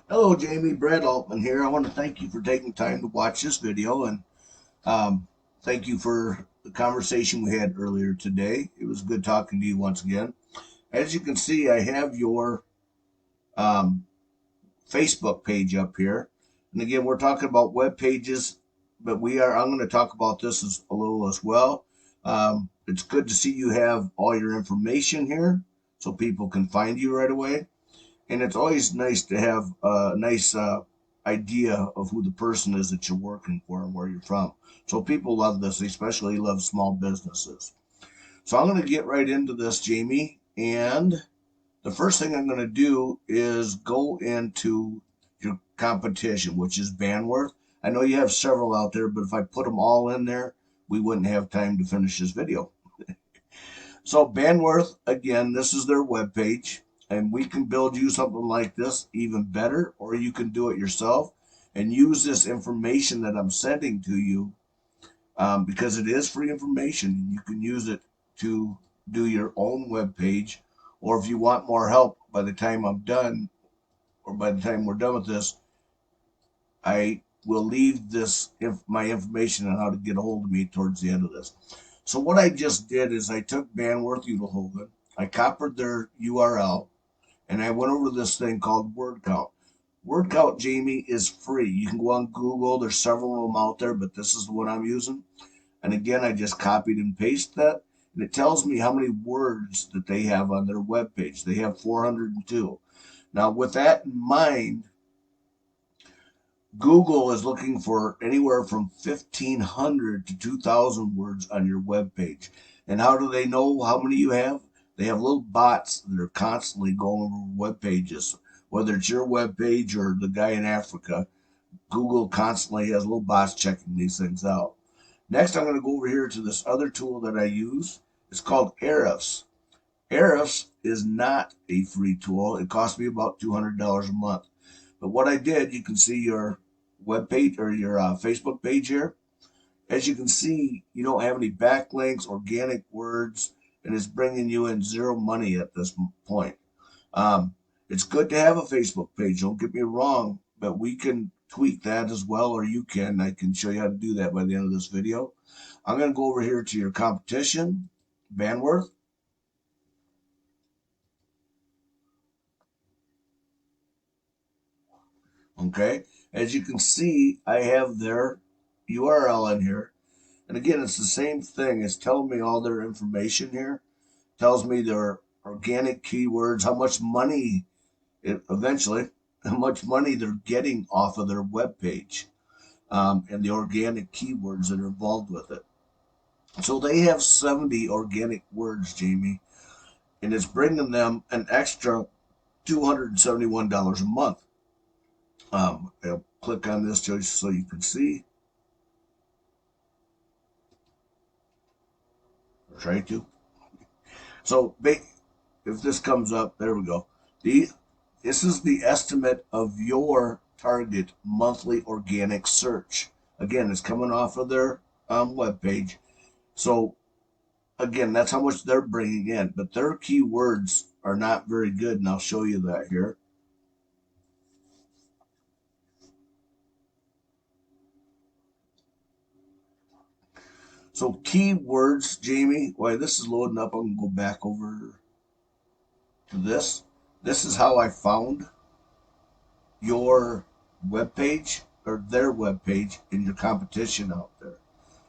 Hello, Jamie. Brad Altman here. I want to thank you for taking time to watch this video and um, thank you for the conversation we had earlier today. It was good talking to you once again. As you can see, I have your um, Facebook page up here. And again, we're talking about web pages, but I'm going to talk about this a little as well. It's good to see you have all your information here so people can find you right away. And it's always nice to have a nice idea of who the person is that you're working for and where you're from. So people love this, they especially love small businesses. So I'm going to get right into this, Jamie. And the first thing I'm going to do is go into your competition, which is Banworth. I know you have several out there, but if I put them all in there, we wouldn't have time to finish this video. So Banworth, again, this is their webpage, and we can build you something like this even better, or you can do it yourself and use this information that I'm sending to you because it is free information, and you can use it to do your own webpage. Or if you want more help by the time I'm done, or by the time we're done with this, I will leave my information on how to get a hold of me towards the end of this. So what I just did is I took Banworth Udelhoven, I copied their URL, and I went over to this thing called word count. Word count, Jamie, is free. You can go on Google. There's several of them out there, but this is the one I'm using. And again, I just copied and pasted that, and it tells me how many words that they have on their web page. They have 402. Now, with that in mind, Google is looking for anywhere from 1,500 to 2,000 words on your web page. And how do they know how many you have? They have little bots that are constantly going over web pages. Whether it's your web page or the guy in Africa, Google constantly has little bots checking these things out. Next, I'm going to go over here to this other tool that I use. It's called Ahrefs. Ahrefs is not a free tool. It costs me about $200 a month. But what I did, you can see your web page or your Facebook page here. As you can see, you don't have any backlinks, organic words, and it's bringing you in zero money at this point. Um, it's good to have a Facebook page, don't get me wrong, but we can tweak that as well, or you can. I can show you how to do that by the end of this video. I'm going to go over here to your competition, Banworth. Okay. As you can see, I have their URL in here. And again, it's the same thing. It's telling me all their information here. Tells me their organic keywords, how much money eventually, how much money they're getting off of their web page, and the organic keywords that are involved with it. So they have 70 organic words, Jamie, and it's bringing them an extra $271 a month. I'll click on this just so you can see. Try to. So if this comes up, there we go. This is the estimate of your target monthly organic search. Again, it's coming off of their web page. So again, that's how much they're bringing in, but their keywords are not very good, and I'll show you that here. So keywords, Jamie, while this is loading up, I'm gonna go back over to this. This is how I found your web page or their web page in your competition out there.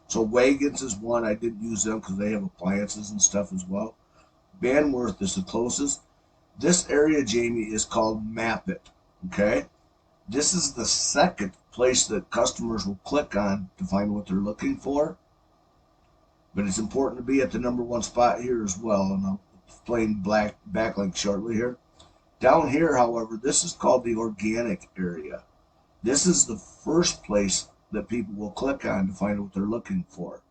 So Wagons is one. I didn't use them because they have appliances and stuff as well. Banworth is the closest. This area, Jamie, is called Map It. Okay. This is the second place that customers will click on to find what they're looking for. But it's important to be at the number one spot here as well. And I'll explain black backlink shortly here. Down here, however, this is called the organic area. This is the first place that people will click on to find what they're looking for.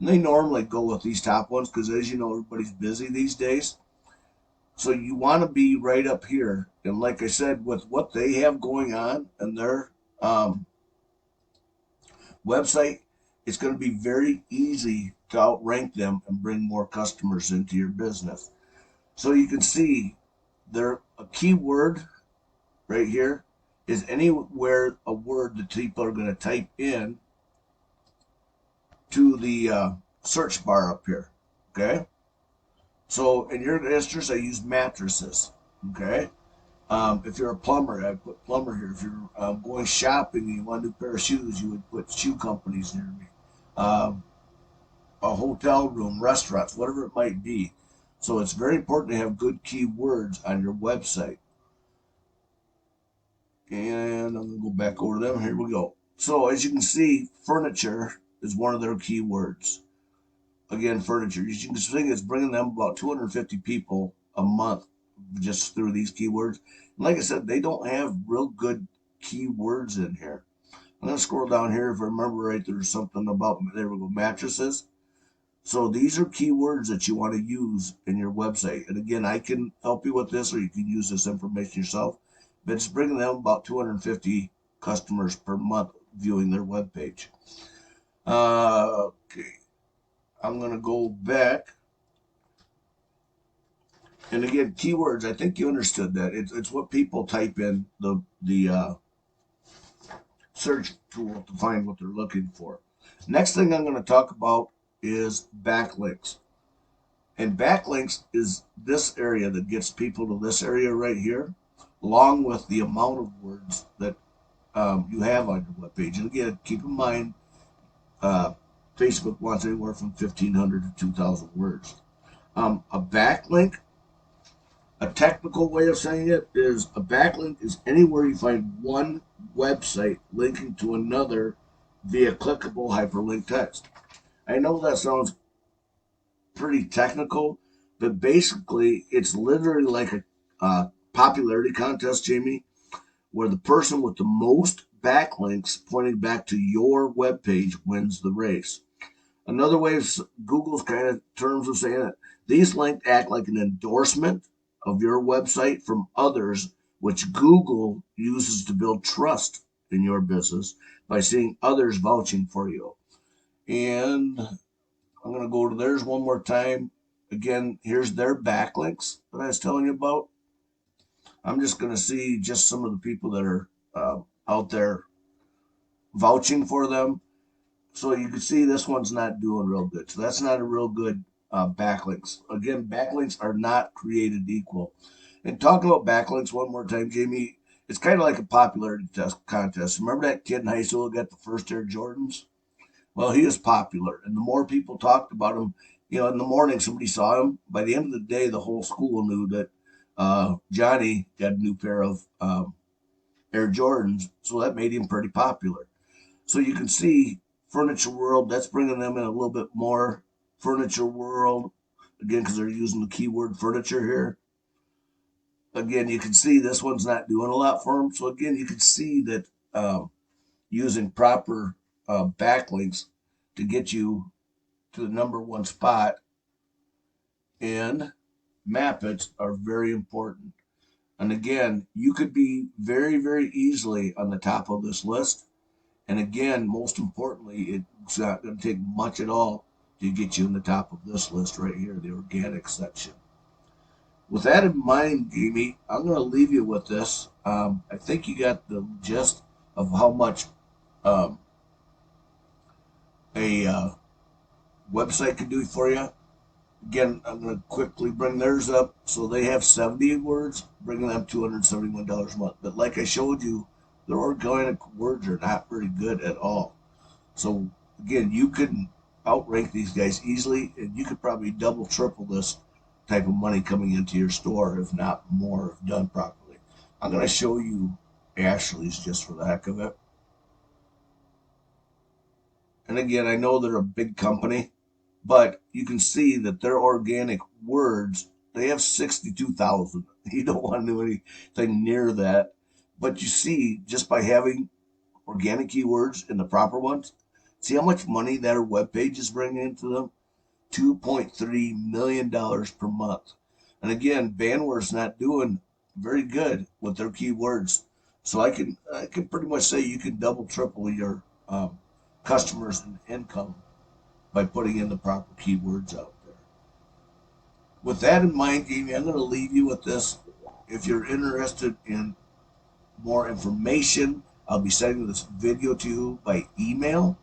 And they normally go with these top ones because, as you know, everybody's busy these days. So you want to be right up here. And like I said, with what they have going on in their website, it's going to be very easy to outrank them and bring more customers into your business. So you can see they're a keyword right here is anywhere a word that people are going to type in to the search bar up here. Okay. So in your instance, I use mattresses. Okay. If you're a plumber, I put plumber here. If you're going shopping and you want a new pair of shoes, you would put shoe companies near me. Um, a hotel room, restaurants, whatever it might be. So it's very important to have good keywords on your website. And I'm going to go back over them. Here we go. So as you can see, furniture is one of their keywords. Again, furniture. As you can see, it's bringing them about 250 people a month just through these keywords. And like I said, they don't have real good keywords in here. I'm going to scroll down here. If I remember right, there's something about, there we go, mattresses. So these are keywords that you want to use in your website. And again, I can help you with this, or you can use this information yourself. But it's bringing them about 250 customers per month viewing their webpage. Okay, I'm going to go back. And again, keywords, I think you understood that. It's what people type in the search tool to find what they're looking for. Next thing I'm going to talk about is backlinks. And backlinks is this area that gets people to this area right here, along with the amount of words that you have on your webpage. And again, keep in mind, Facebook wants anywhere from 1,500 to 2,000 words. A backlink, a technical way of saying it is a backlink is anywhere you find one website linking to another via clickable hyperlink text. I know that sounds pretty technical, but basically it's literally like a popularity contest, Jamie, where the person with the most backlinks pointing back to your webpage wins the race. Another way of Google's kind of terms of saying it, these links act like an endorsement of your website from others, which Google uses to build trust in your business by seeing others vouching for you. And I'm going to go to theirs one more time. Again, here's their backlinks that I was telling you about. I'm just going to see just some of the people that are out there vouching for them. So you can see this one's not doing real good. So that's not a real good backlinks. Again, backlinks are not created equal. And talking about backlinks one more time, Jamie, it's kind of like a popularity contest. Remember that kid in high school who got the first Air Jordans? Well, he was popular, and the more people talked about him, in the morning somebody saw him. By the end of the day, the whole school knew that Johnny got a new pair of Air Jordans, so that made him pretty popular. So you can see Furniture World, that's bringing them in a little bit more. Furniture World, again, because they're using the keyword furniture here. Again, you can see this one's not doing a lot for them. So again, you can see that using proper backlinks to get you to the number one spot and map it are very important. And again, you could be very, very easily on the top of this list. And again, most importantly, it's not going to take much at all to get you in the top of this list right here, the organic section. With that in mind, Jamie, I'm going to leave you with this. I think you got the gist of how much um, a website can do for you. Again, I'm going to quickly bring theirs up. So they have 70 words, bringing them $271 a month. But like I showed you, their organic words are not very good at all. So again, you can outrank these guys easily, and you could probably double, triple this type of money coming into your store, if not more, if done properly. I'm going to show you Ashley's just for the heck of it. And again, I know they're a big company, but you can see that their organic words, they have 62,000. You don't want to do anything near that. But you see, just by having organic keywords and the proper ones, see how much money their webpage is bringing into them? $2.3 million per month. And again, Bandware's not doing very good with their keywords. So I can pretty much say you can double, triple your customers and income by putting in the proper keywords out there. With that in mind, Jamie, I'm going to leave you with this. If you're interested in more information, I'll be sending this video to you by email,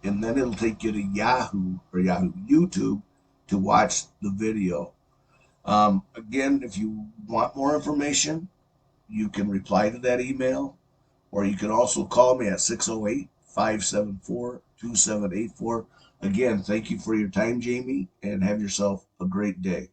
and then it'll take you to Yahoo or Yahoo YouTube to watch the video. Again, if you want more information, you can reply to that email, or you can also call me at 608-574-2784. Again, thank you for your time, Jamie, and have yourself a great day.